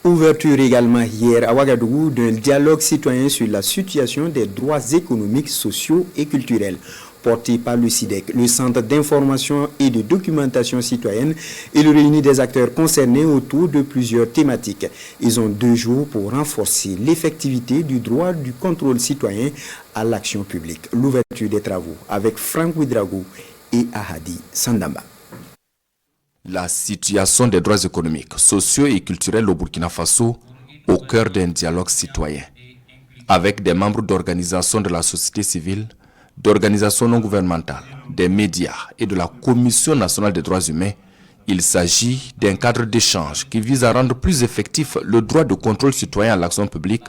Ouverture également hier à Ouagadougou d'un dialogue citoyen sur la situation des droits économiques, sociaux et culturels. Porté par le CIDEC, le Centre d'information et de documentation citoyenne, il réunit des acteurs concernés autour de plusieurs thématiques. Ils ont 2 jours pour renforcer l'effectivité du droit du contrôle citoyen à l'action publique. L'ouverture des travaux avec Franck Ouedraogo et Ahadi Sandamba. La situation des droits économiques, sociaux et culturels au Burkina Faso au cœur d'un dialogue citoyen, avec des membres d'organisations de la société civile, d'organisations non gouvernementales, des médias et de la Commission nationale des droits humains. Il s'agit d'un cadre d'échange qui vise à rendre plus effectif le droit de contrôle citoyen à l'action publique,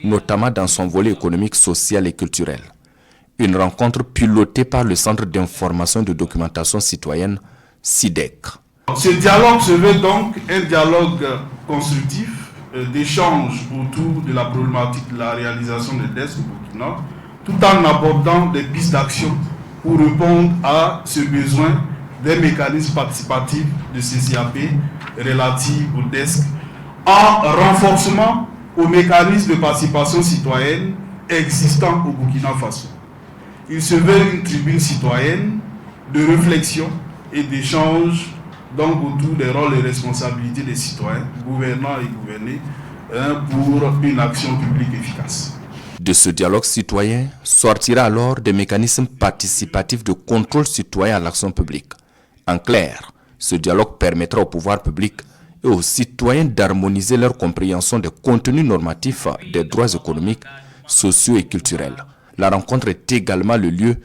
notamment dans son volet économique, social et culturel. Une rencontre pilotée par le Centre d'information et de documentation citoyenne, CIDEC. Ce dialogue se veut donc un dialogue constructif d'échange autour de la problématique de la réalisation des DES au Burkina, tout en abordant des pistes d'action pour répondre à ce besoin des mécanismes participatifs de CCAP relatifs au DESC, en renforcement aux mécanismes de participation citoyenne existants au Burkina Faso. Il se veut une tribune citoyenne de réflexion et d'échange donc autour des rôles et responsabilités des citoyens, gouvernants et gouvernés, pour une action publique efficace. De ce dialogue citoyen sortira alors des mécanismes participatifs de contrôle citoyen à l'action publique. En clair, ce dialogue permettra au pouvoir public et aux citoyens d'harmoniser leur compréhension des contenus normatifs des droits économiques, sociaux et culturels. La rencontre est également le lieu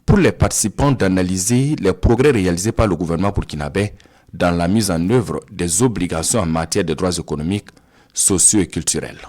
pour les participants d'analyser les progrès réalisés par le gouvernement burkinabé dans la mise en œuvre des obligations en matière de droits économiques, sociaux et culturels.